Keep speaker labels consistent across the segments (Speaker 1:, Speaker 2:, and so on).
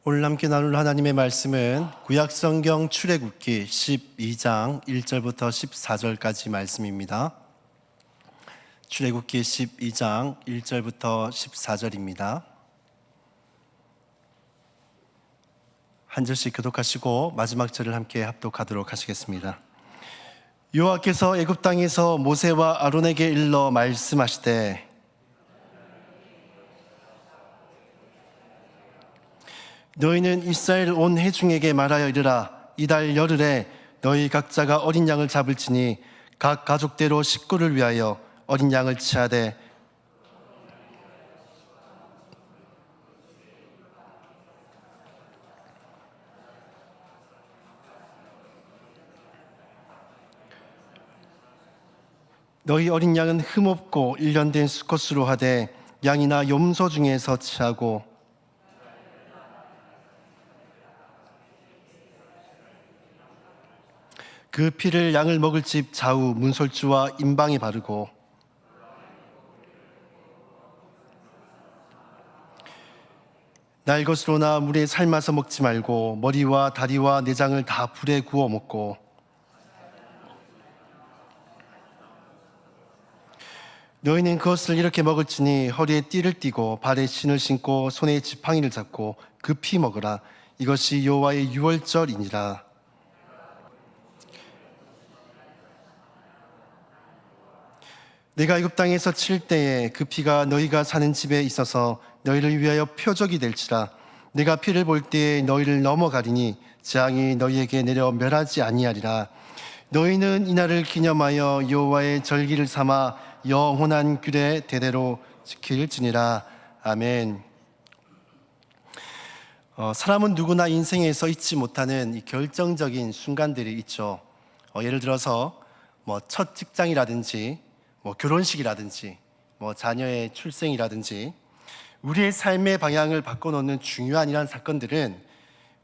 Speaker 1: 오늘 함께 나눌 하나님의 말씀은 구약성경 출애굽기 12장 1절부터 14절까지 말씀입니다. 출애굽기 12장 1절부터 14절입니다. 한 절씩 교독하시고 마지막 절을 함께 합독하도록 하시겠습니다. 여호와께서 애굽 땅에서 모세와 아론에게 일러 말씀하시되 너희는 이스라엘 온 회중에게 말하여 이르라. 이달 열흘에 너희 각자가 어린 양을 잡을지니 각 가족대로 식구를 위하여 어린 양을 치하되 너희 어린 양은 흠없고 일련된 수컷으로 하되 양이나 염소 중에서 치하고 그 피를 양을 먹을 집 좌우 문설주와 임방에 바르고 날 것으로나 물에 삶아서 먹지 말고 머리와 다리와 내장을 다 불에 구워 먹고 너희는 그것을 이렇게 먹을지니 허리에 띠를 띠고 발에 신을 신고 손에 지팡이를 잡고 급히 먹으라. 이것이 여호와의 유월절이니라. 내가 애굽 땅에서 칠 때에 그 피가 너희가 사는 집에 있어서 너희를 위하여 표적이 될지라. 내가 피를 볼 때에 너희를 넘어가리니 재앙이 너희에게 내려 멸하지 아니하리라. 너희는 이날을 기념하여 여호와의 절기를 삼아 영원한 규례 대대로 지킬지니라. 아멘. 사람은 누구나 인생에서 잊지 못하는 이 결정적인 순간들이 있죠. 예를 들어서 첫 직장이라든지 결혼식이라든지 자녀의 출생이라든지 우리의 삶의 방향을 바꿔놓는 중요한 이러한 사건들은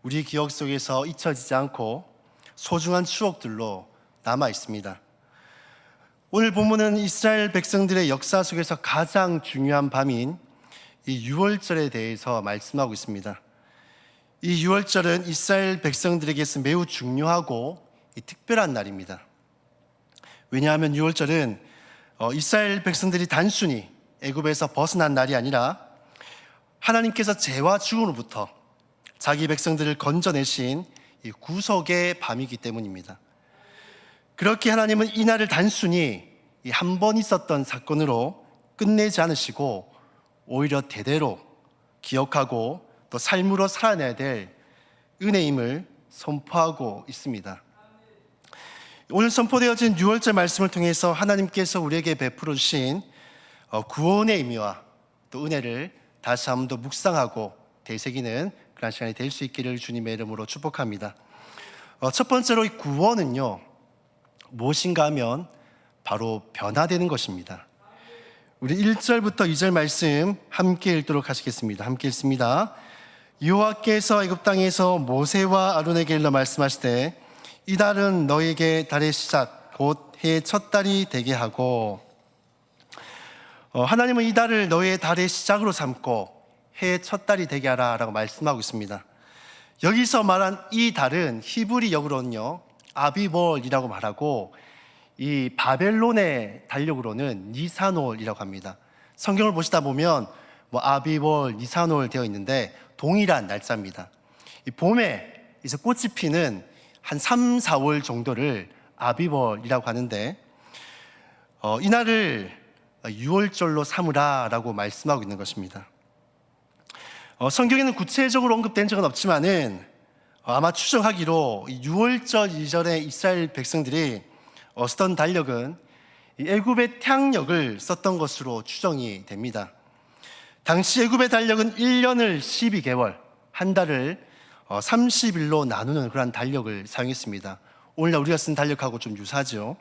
Speaker 1: 우리 기억 속에서 잊혀지지 않고 소중한 추억들로 남아 있습니다. 오늘 본문은 이스라엘 백성들의 역사 속에서 가장 중요한 밤인 이 유월절에 대해서 말씀하고 있습니다. 이 유월절은 이스라엘 백성들에게서 매우 중요하고 특별한 날입니다. 왜냐하면 유월절은 이스라엘 백성들이 단순히 애굽에서 벗어난 날이 아니라 하나님께서 죄와 죽음으로부터 자기 백성들을 건져내신 이 구속의 밤이기 때문입니다. 그렇게 하나님은 이 날을 단순히 한 번 있었던 사건으로 끝내지 않으시고 오히려 대대로 기억하고 또 삶으로 살아내야 될 은혜임을 선포하고 있습니다. 오늘 선포되어진 유월절 말씀을 통해서 하나님께서 우리에게 베풀어 주신 구원의 의미와 또 은혜를 다시 한번 더 묵상하고 되새기는 그런 시간이 될 수 있기를 주님의 이름으로 축복합니다. 첫 번째로 이 구원은요, 무엇인가 하면 바로 변화되는 것입니다. 우리 1절부터 2절 말씀 함께 읽도록 하시겠습니다. 함께 읽습니다. 여호와께서 애굽 땅에서 모세와 아론에게 일러 말씀하시되 이달은 너희에게 달의 시작 곧 해의 첫 달이 되게 하고, 하나님은 이 달을 너희의 달의 시작으로 삼고 해의 첫 달이 되게 하라 라고 말씀하고 있습니다. 여기서 말한 이 달은 히브리 역으로는요 아비볼이라고 말하고 이 바벨론의 달력으로는 니산올이라고 합니다. 성경을 보시다 보면 아비볼, 니산올 되어 있는데 동일한 날짜입니다. 이 봄에 이제 꽃이 피는 한 3, 4월 정도를 아비벌이라고 하는데 이날을 유월절로 삼으라 라고 말씀하고 있는 것입니다. 성경에는 구체적으로 언급된 적은 없지만은 아마 추정하기로 유월절 이전에 이스라엘 백성들이 쓰던 달력은 애굽의 태양력을 썼던 것으로 추정이 됩니다. 당시 애굽의 달력은 1년을 12개월, 한 달을 30일로 나누는 그런 달력을 사용했습니다. 오늘날 우리가 쓴 달력하고 좀 유사하죠.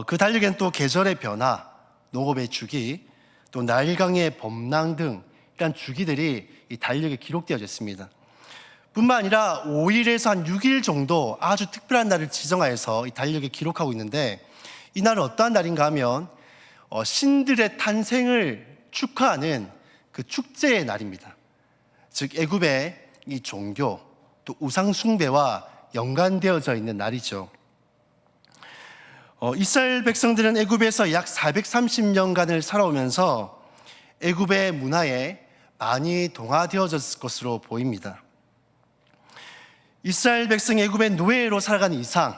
Speaker 1: 그 달력에는 또 계절의 변화, 농업의 주기, 또 나일강의 범람 등 이런 주기들이 이 달력에 기록되어져 있습니다. 뿐만 아니라 5일에서 한 6일 정도 아주 특별한 날을 지정하여서 이 달력에 기록하고 있는데, 이 날은 어떠한 날인가 하면 신들의 탄생을 축하하는 그 축제의 날입니다. 즉 애굽의 이 종교 또 우상 숭배와 연관되어져 있는 날이죠. 이스라엘 백성들은 애굽에서 약 430년간을 살아오면서 애굽의 문화에 많이 동화되어졌을 것으로 보입니다. 이스라엘 백성이 애굽의 노예로 살아가는 이상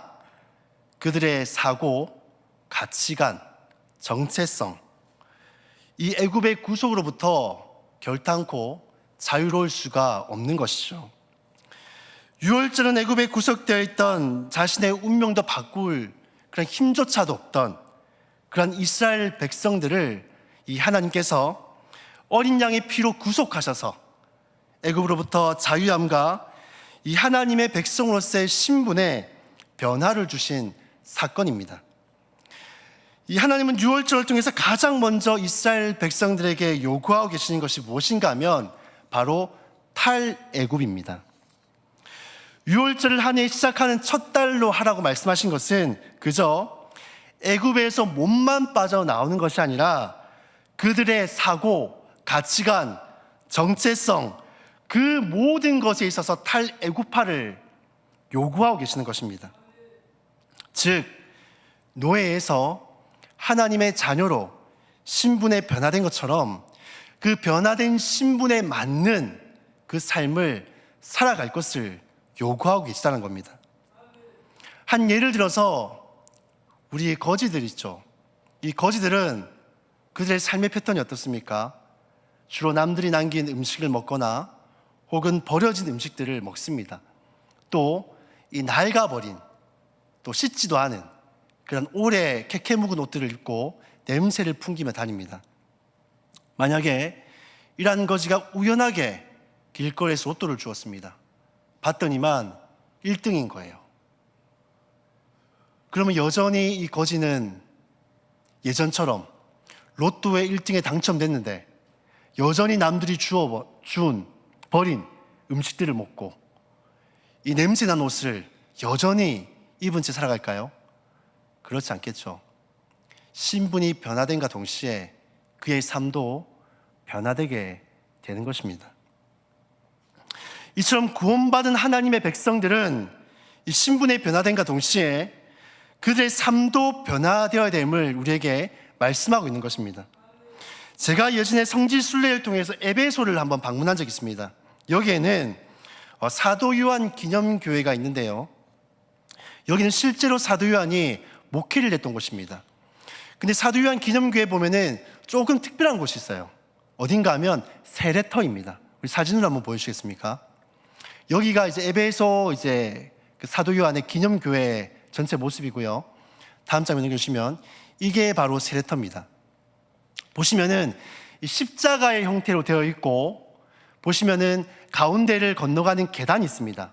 Speaker 1: 그들의 사고, 가치관, 정체성, 이 애굽의 구속으로부터 결탄코 자유로울 수가 없는 것이죠. 유월절은 애굽에 구속되어 있던 자신의 운명도 바꿀 그런 힘조차도 없던 그런 이스라엘 백성들을 이 하나님께서 어린 양의 피로 구속하셔서 애굽으로부터 자유함과 이 하나님의 백성으로서의 신분에 변화를 주신 사건입니다. 이 하나님은 유월절을 통해서 가장 먼저 이스라엘 백성들에게 요구하고 계시는 것이 무엇인가 하면 바로 탈애굽입니다. 유월절을 한 해 시작하는 첫 달로 하라고 말씀하신 것은 그저 애굽에서 몸만 빠져나오는 것이 아니라 그들의 사고, 가치관, 정체성 그 모든 것에 있어서 탈애굽화를 요구하고 계시는 것입니다. 즉 노예에서 하나님의 자녀로 신분에 변화된 것처럼 그 변화된 신분에 맞는 그 삶을 살아갈 것을 요구하고 계시다는 겁니다. 한 예를 들어서 우리의 거지들 있죠. 이 거지들은 그들의 삶의 패턴이 어떻습니까? 주로 남들이 남긴 음식을 먹거나 혹은 버려진 음식들을 먹습니다. 또 이 낡아버린 또 씻지도 않은 그런 오래 캐캐 묵은 옷들을 입고 냄새를 풍기며 다닙니다. 만약에 이러한 거지가 우연하게 길거리에서 로또를 주었습니다. 봤더니만 1등인 거예요. 그러면 여전히 이 거지는 예전처럼 로또에 1등에 당첨됐는데 여전히 남들이 버린 음식들을 먹고 이 냄새난 옷을 여전히 입은 채 살아갈까요? 그렇지 않겠죠. 신분이 변화된과 동시에 그의 삶도 변화되게 되는 것입니다. 이처럼 구원받은 하나님의 백성들은 이 신분의 변화됨과 동시에 그들의 삶도 변화되어야 됨을 우리에게 말씀하고 있는 것입니다. 제가 예전에 성지 순례를 통해서 에베소를 한번 방문한 적이 있습니다. 여기에는 사도 요한 기념교회가 있는데요. 여기는 실제로 사도 요한이 목회를 했던 곳입니다. 근데 사도 요한 기념교회 보면은 조금 특별한 곳이 있어요. 어딘가 하면 세례터입니다. 우리 사진으로 한번 보여주시겠습니까? 여기가 이제 에베소 그 사도 요한의 기념교회 전체 모습이고요. 다음 장면 넘겨주시면 이게 바로 세례터입니다. 보시면은 이 십자가의 형태로 되어 있고 보시면은 가운데를 건너가는 계단이 있습니다.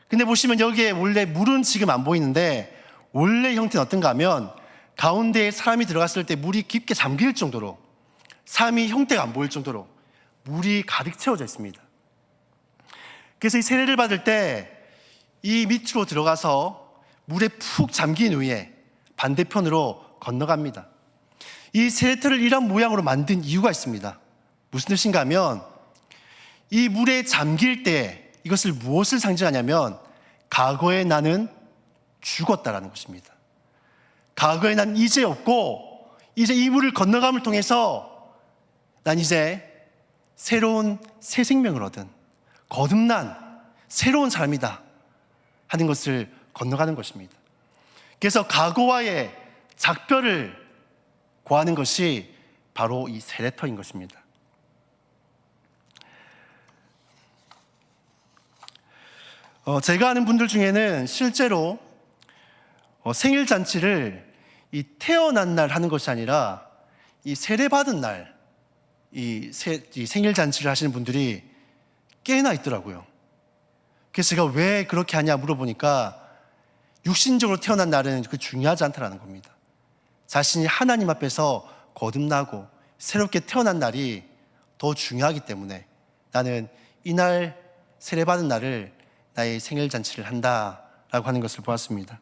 Speaker 1: 근데 보시면 여기에 원래 물은 지금 안 보이는데 원래 형태는 어떤가 하면 가운데에 사람이 들어갔을 때 물이 깊게 잠길 정도로 사람이 형태가 안 보일 정도로 물이 가득 채워져 있습니다. 그래서 이 세례를 받을 때 이 밑으로 들어가서 물에 푹 잠긴 후에 반대편으로 건너갑니다. 이 세례터를 이런 모양으로 만든 이유가 있습니다. 무슨 뜻인가 하면 이 물에 잠길 때 이것을 무엇을 상징하냐면 과거에 나는 죽었다라는 것입니다. 과거에 난 이제 없고 이제 이 물을 건너감을 통해서 난 이제 새로운 새 생명을 얻은 거듭난 새로운 사람이다 하는 것을 건너가는 것입니다. 그래서 과거와의 작별을 구하는 것이 바로 이 세례터인 것입니다. 제가 아는 분들 중에는 실제로 생일 잔치를 이 태어난 날 하는 것이 아니라 이 세례 받은 날 이 생일 잔치를 하시는 분들이 꽤나 있더라고요. 그래서 제가 왜 그렇게 하냐 물어보니까 육신적으로 태어난 날은 그 중요하지 않다라는 겁니다. 자신이 하나님 앞에서 거듭나고 새롭게 태어난 날이 더 중요하기 때문에 나는 이날 세례받은 날을 나의 생일 잔치를 한다라고 하는 것을 보았습니다.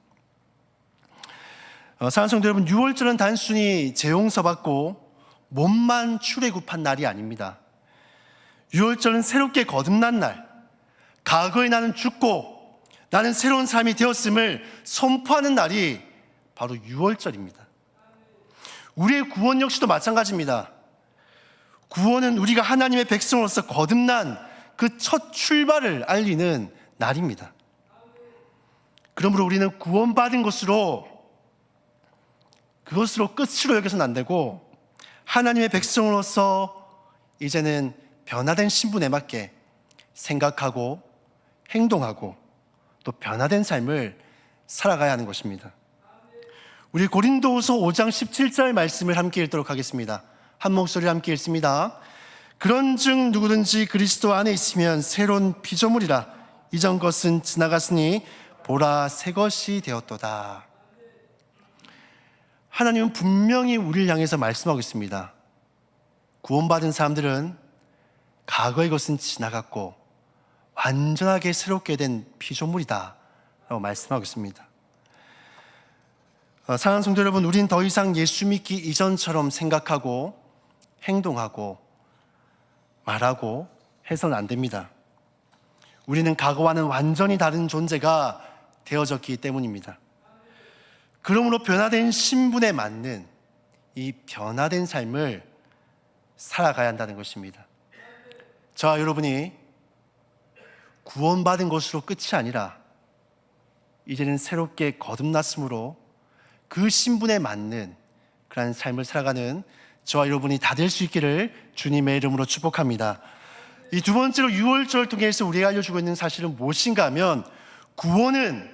Speaker 1: 사랑하는 성도 여러분, 유월절은 단순히 재용서 받고 몸만 출애굽한 날이 아닙니다. 유월절은 새롭게 거듭난 날, 과거에 나는 죽고 나는 새로운 삶이 되었음을 선포하는 날이 바로 유월절입니다. 우리의 구원 역시도 마찬가지입니다. 구원은 우리가 하나님의 백성으로서 거듭난 그 첫 출발을 알리는 날입니다. 그러므로 우리는 구원받은 것으로 그것으로 끝으로 여겨서는 안 되고, 하나님의 백성으로서 이제는 변화된 신분에 맞게 생각하고 행동하고 또 변화된 삶을 살아가야 하는 것입니다. 우리 고린도후서 5장 17절 말씀을 함께 읽도록 하겠습니다. 한 목소리로 함께 읽습니다. 그런즉 누구든지 그리스도 안에 있으면 새로운 피조물이라, 이전 것은 지나갔으니 보라 새 것이 되었도다. 하나님은 분명히 우리를 향해서 말씀하고 있습니다. 구원받은 사람들은 과거의 것은 지나갔고 완전하게 새롭게 된 피조물이다 라고 말씀하고 있습니다. 사랑하는 성도 여러분, 우린 더 이상 예수 믿기 이전처럼 생각하고 행동하고 말하고 해서는 안 됩니다. 우리는 과거와는 완전히 다른 존재가 되어졌기 때문입니다. 그러므로 변화된 신분에 맞는 이 변화된 삶을 살아가야 한다는 것입니다. 저와 여러분이 구원받은 것으로 끝이 아니라 이제는 새롭게 거듭났으므로 그 신분에 맞는 그런 삶을 살아가는 저와 여러분이 다 될 수 있기를 주님의 이름으로 축복합니다. 이 두 번째로 유월절을 통해서 우리가 알려주고 있는 사실은 무엇인가 하면, 구원은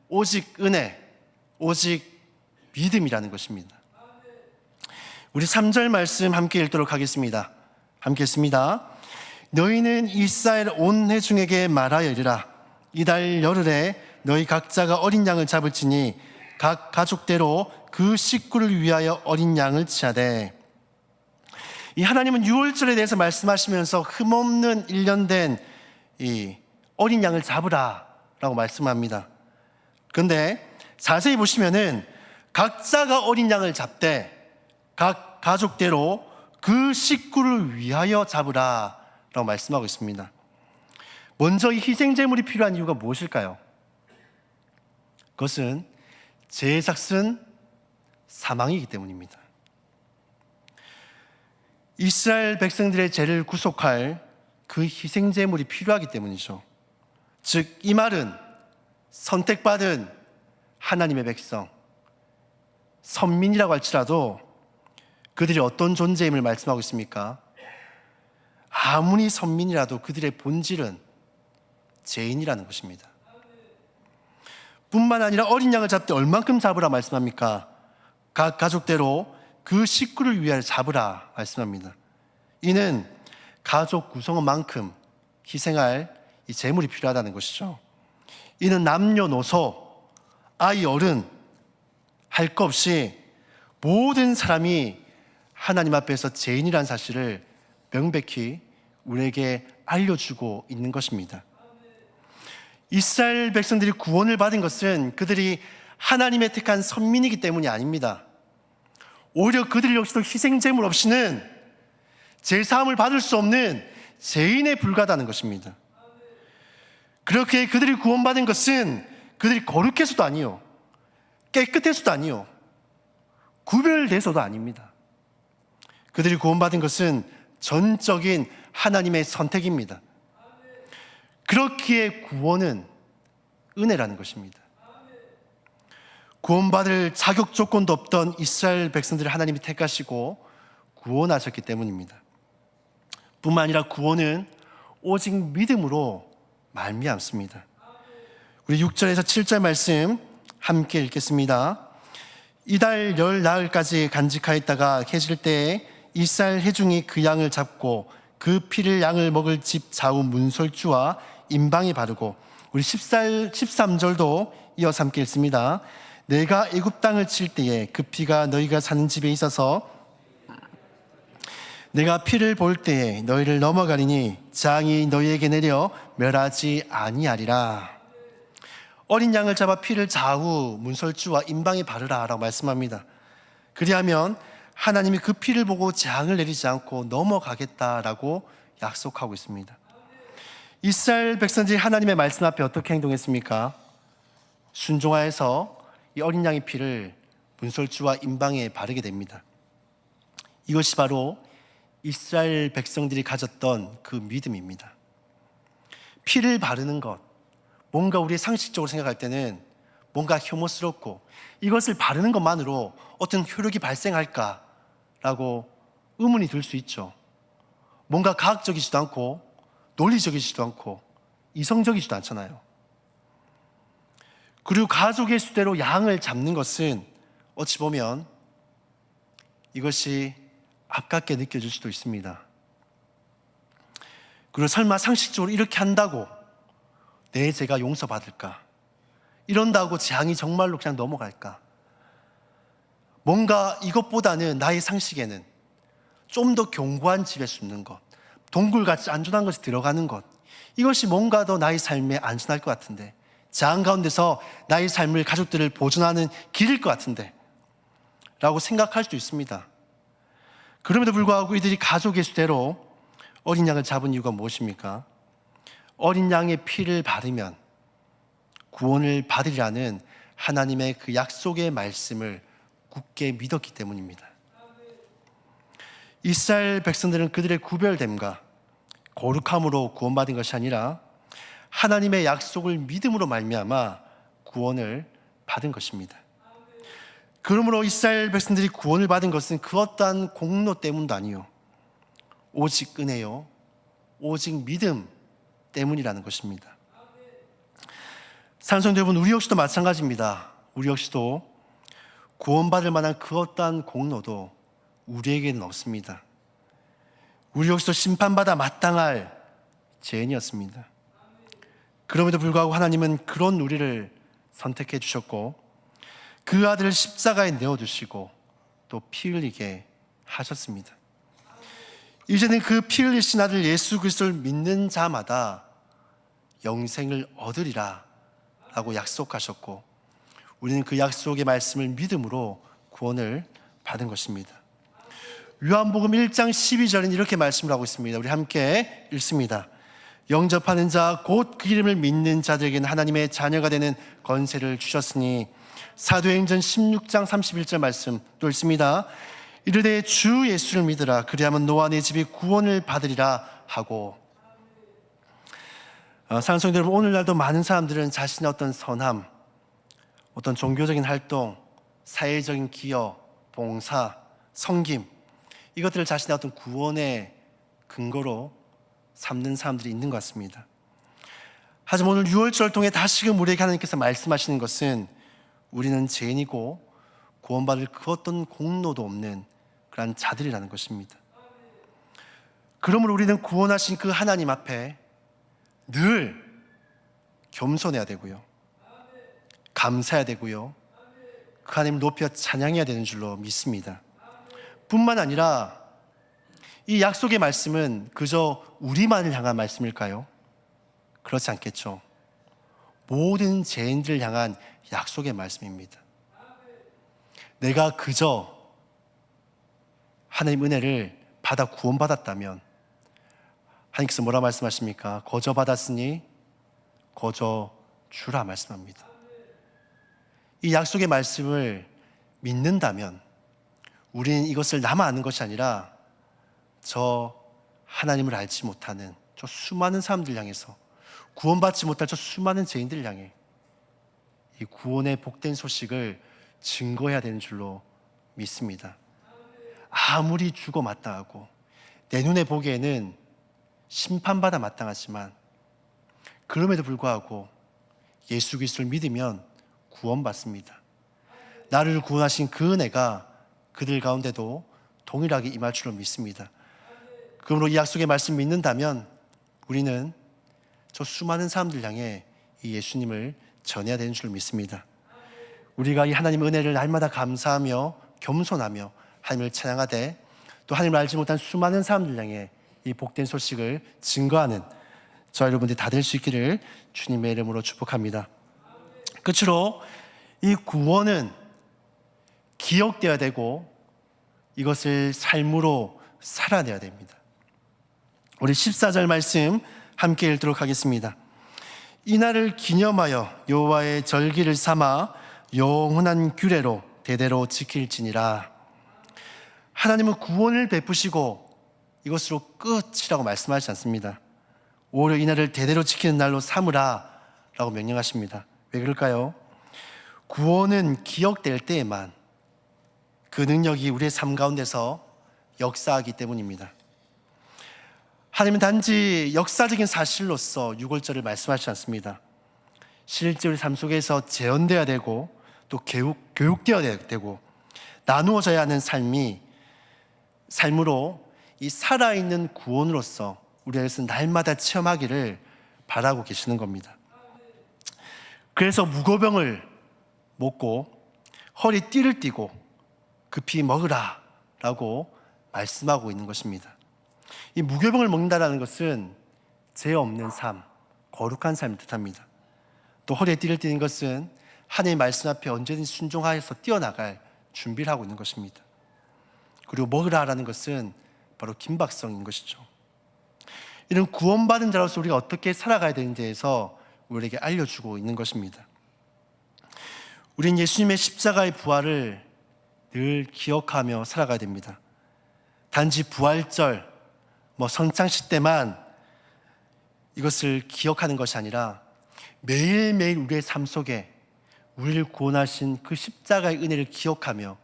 Speaker 1: 오직 은혜, 오직 믿음이라는 것입니다. 우리 3절 말씀 함께 읽도록 하겠습니다. 함께 읽습니다. 너희는 이스라엘 온 회중에게 말하여 이르라. 이달 열흘에 너희 각자가 어린 양을 잡을지니 각 가족대로 그 식구를 위하여 어린 양을 치하되. 이 하나님은 유월절에 대해서 말씀하시면서 흠없는 일련된 이 어린 양을 잡으라 라고 말씀합니다. 그런데 자세히 보시면은 각자가 어린 양을 잡되 각 가족대로 그 식구를 위하여 잡으라 라고 말씀하고 있습니다. 먼저 이 희생제물이 필요한 이유가 무엇일까요? 그것은 죄의 삭은 사망이기 때문입니다. 이스라엘 백성들의 죄를 구속할 그 희생제물이 필요하기 때문이죠. 즉, 이 말은 선택받은 하나님의 백성, 선민이라고 할지라도 그들이 어떤 존재임을 말씀하고 있습니까? 아무리 선민이라도 그들의 본질은 죄인이라는 것입니다. 뿐만 아니라 어린 양을 잡되 얼만큼 잡으라 말씀합니까? 각 가족대로 그 식구를 위하여 잡으라 말씀합니다. 이는 가족 구성원만큼 희생할 이 제물이 필요하다는 것이죠. 이는 남녀노소, 아이, 어른 할 것 없이 모든 사람이 하나님 앞에서 죄인이라는 사실을 명백히 우리에게 알려주고 있는 것입니다. 이스라엘 백성들이 구원을 받은 것은 그들이 하나님의 택한 선민이기 때문이 아닙니다. 오히려 그들 역시도 희생제물 없이는 제사함을 받을 수 없는 죄인에 불과하다는 것입니다. 그렇게 그들이 구원받은 것은 그들이 거룩해서도 아니요, 깨끗해서도 아니요, 구별돼서도 아닙니다. 그들이 구원받은 것은 전적인 하나님의 선택입니다. 그렇기에 구원은 은혜라는 것입니다. 구원받을 자격 조건도 없던 이스라엘 백성들을 하나님이 택하시고 구원하셨기 때문입니다. 뿐만 아니라 구원은 오직 믿음으로 말미암습니다. 우리 6절에서 7절 말씀 함께 읽겠습니다. 이달 열 나흘까지 간직하였다가 해질 때에 이스라엘 회중이 그 양을 잡고 그 피를 양을 먹을 집 좌우 문설주와 임방에 바르고, 우리 13절도 이어서 함께 읽습니다. 내가 애굽 땅을 칠 때에 그 피가 너희가 사는 집에 있어서 내가 피를 볼 때에 너희를 넘어가리니 장이 너희에게 내려 멸하지 아니하리라. 어린 양을 잡아 피를 좌우 문설주와 임방에 바르라 라고 말씀합니다. 그리하면 하나님이 그 피를 보고 재앙을 내리지 않고 넘어가겠다라고 약속하고 있습니다. 이스라엘 백성들이 하나님의 말씀 앞에 어떻게 행동했습니까? 순종하여서 이 어린 양의 피를 문설주와 임방에 바르게 됩니다. 이것이 바로 이스라엘 백성들이 가졌던 그 믿음입니다. 피를 바르는 것, 뭔가 우리 상식적으로 생각할 때는 뭔가 혐오스럽고 이것을 바르는 것만으로 어떤 효력이 발생할까라고 의문이 들 수 있죠. 뭔가 과학적이지도 않고 논리적이지도 않고 이성적이지도 않잖아요. 그리고 가족의 수대로 양을 잡는 것은 어찌 보면 이것이 아깝게 느껴질 수도 있습니다. 그리고 설마 상식적으로 이렇게 한다고 내 죄가 용서받을까? 이런다고 재앙이 정말로 그냥 넘어갈까? 뭔가 이것보다는 나의 상식에는 좀 더 견고한 집에 숨는 것, 동굴같이 안전한 것이 들어가는 것, 이것이 뭔가 더 나의 삶에 안전할 것 같은데, 재앙 가운데서 나의 삶을, 가족들을 보존하는 길일 것 같은데 라고 생각할 수도 있습니다. 그럼에도 불구하고 이들이 가족의 수대로 어린 양을 잡은 이유가 무엇입니까? 어린 양의 피를 바르면 구원을 받으리라는 하나님의 그 약속의 말씀을 굳게 믿었기 때문입니다. 이스라엘 백성들은 그들의 구별됨과 거룩함으로 구원받은 것이 아니라 하나님의 약속을 믿음으로 말미암아 구원을 받은 것입니다. 그러므로 이스라엘 백성들이 구원을 받은 것은 그 어떠한 공로 때문도 아니요, 오직 은혜요, 오직 믿음 때문이라는 것입니다. 사랑하는 성도 여러분, 우리 역시도 마찬가지입니다. 우리 역시도 구원받을 만한 그 어떠한 공로도 우리에게는 없습니다. 우리 역시도 심판받아 마땅할 죄인이었습니다. 그럼에도 불구하고 하나님은 그런 우리를 선택해 주셨고 그 아들을 십자가에 내어주시고 또 피 흘리게 하셨습니다. 이제는 그 피 흘리신 아들 예수 그리스도를 믿는 자마다 영생을 얻으리라 라고 약속하셨고 우리는 그 약속의 말씀을 믿음으로 구원을 받은 것입니다. 요한복음 1장 12절은 이렇게 말씀을 하고 있습니다. 우리 함께 읽습니다. 영접하는 자 곧 그 이름을 믿는 자들에게는 하나님의 자녀가 되는 권세를 주셨으니, 사도행전 16장 31절 말씀 또 읽습니다. 이르되 주 예수를 믿으라 그리하면 너와 네 집이 구원을 받으리라 하고. 사랑하는 성도 여러분, 오늘날도 많은 사람들은 자신의 어떤 선함, 어떤 종교적인 활동, 사회적인 기여, 봉사, 섬김, 이것들을 자신의 어떤 구원의 근거로 삼는 사람들이 있는 것 같습니다. 하지만 오늘 6월절을 통해 다시금 우리에게 하나님께서 말씀하시는 것은 우리는 죄인이고 구원받을 그 어떤 공로도 없는 그런 자들이라는 것입니다. 그러므로 우리는 구원하신 그 하나님 앞에 늘 겸손해야 되고요, 감사해야 되고요, 그 하나님을 높여 찬양해야 되는 줄로 믿습니다. 뿐만 아니라 이 약속의 말씀은 그저 우리만을 향한 말씀일까요? 그렇지 않겠죠. 모든 죄인들을 향한 약속의 말씀입니다. 내가 그저 하나님 은혜를 받아 구원받았다면 하나님께서 뭐라 말씀하십니까? 거저 받았으니 거저 주라 말씀합니다. 이 약속의 말씀을 믿는다면 우리는 이것을 나만 아는 것이 아니라 저 하나님을 알지 못하는 저 수많은 사람들 향해서, 구원받지 못할 저 수많은 죄인들 향해 이 구원의 복된 소식을 증거해야 되는 줄로 믿습니다. 아무리 죽어 마땅하고 내 눈에 보기에는 심판받아 마땅하지만 그럼에도 불구하고 예수 그리스도를 믿으면 구원받습니다. 나를 구원하신 그 은혜가 그들 가운데도 동일하게 임할 줄로 믿습니다. 그러므로 이 약속의 말씀 믿는다면 우리는 저 수많은 사람들 향해 이 예수님을 전해야 되는 줄 믿습니다. 우리가 이 하나님의 은혜를 날마다 감사하며 겸손하며 하나님을 찬양하되 또 하나님을 알지 못한 수많은 사람들 향해 이 복된 소식을 증거하는 저와 여러분들이 다 될 수 있기를 주님의 이름으로 축복합니다. 끝으로 이 구원은 기억되어야 되고 이것을 삶으로 살아내야 됩니다. 우리 14절 말씀 함께 읽도록 하겠습니다. 이날을 기념하여 여호와의 절기를 삼아 영원한 규례로 대대로 지킬지니라. 하나님은 구원을 베푸시고 이것으로 끝이라고 말씀하지 않습니다. 오히려 이날을 대대로 지키는 날로 삼으라 라고 명령하십니다. 왜 그럴까요? 구원은 기억될 때에만 그 능력이 우리의 삶 가운데서 역사하기 때문입니다. 하나님은 단지 역사적인 사실로서 6월절을 말씀하시지 않습니다. 실제 우리 삶 속에서 재현되어야 되고 또 교육되어야 되고 나누어져야 하는 삶으로 이 살아있는 구원으로서 우리에게서 날마다 체험하기를 바라고 계시는 겁니다. 그래서 무고병을 먹고 허리띠를 띠고 급히 먹으라 라고 말씀하고 있는 것입니다. 이 무교병을 먹는다는 것은 죄 없는 삶, 거룩한 삶을 뜻합니다. 또 허리에 띠를 띠는 것은 하나님의 말씀 앞에 언제든지 순종하여서 뛰어나갈 준비를 하고 있는 것입니다. 그리고 먹으라라는 것은 바로 긴박성인 것이죠. 이런 구원받은 자로서 우리가 어떻게 살아가야 되는지에 대해서 우리에게 알려주고 있는 것입니다. 우리는 예수님의 십자가의 부활을 늘 기억하며 살아가야 됩니다. 단지 부활절, 성찬식 때만 이것을 기억하는 것이 아니라 매일매일 우리의 삶 속에 우리를 구원하신 그 십자가의 은혜를 기억하며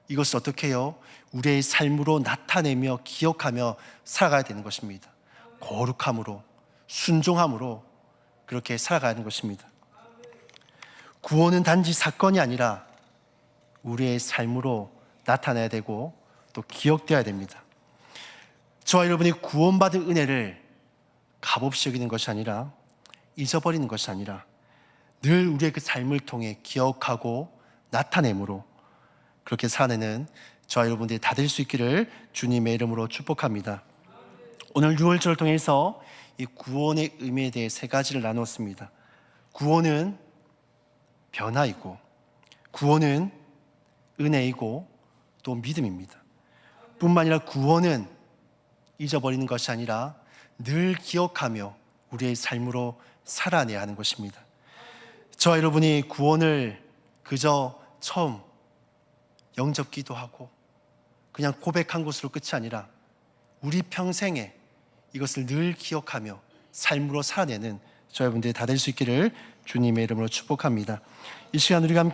Speaker 1: 이것을 어떻게 해요? 우리의 삶으로 나타내며 기억하며 살아가야 되는 것입니다. 거룩함으로, 순종함으로 그렇게 살아가는 것입니다. 구원은 단지 사건이 아니라 우리의 삶으로 나타나야 되고 또 기억되어야 됩니다. 저와 여러분이 구원받은 은혜를 값없이 여기는 것이 아니라 잊어버리는 것이 아니라 늘 우리의 그 삶을 통해 기억하고 나타내므로 그렇게 살아내는 저와 여러분들이 다 될 수 있기를 주님의 이름으로 축복합니다. 오늘 6월절을 통해서 이 구원의 의미에 대해 세 가지를 나누었습니다. 구원은 변화이고 구원은 은혜이고 또 믿음입니다. 뿐만 아니라 구원은 잊어버리는 것이 아니라 늘 기억하며 우리의 삶으로 살아내야 하는 것입니다. 저와 여러분이 구원을 그저 처음 영접 기도하고 그냥 고백한 것으로 끝이 아니라 우리 평생에 이것을 늘 기억하며 삶으로 살아내는 저와 여러분들이 다 될 수 있기를 주님의 이름으로 축복합니다. 이 시간 우리가 함께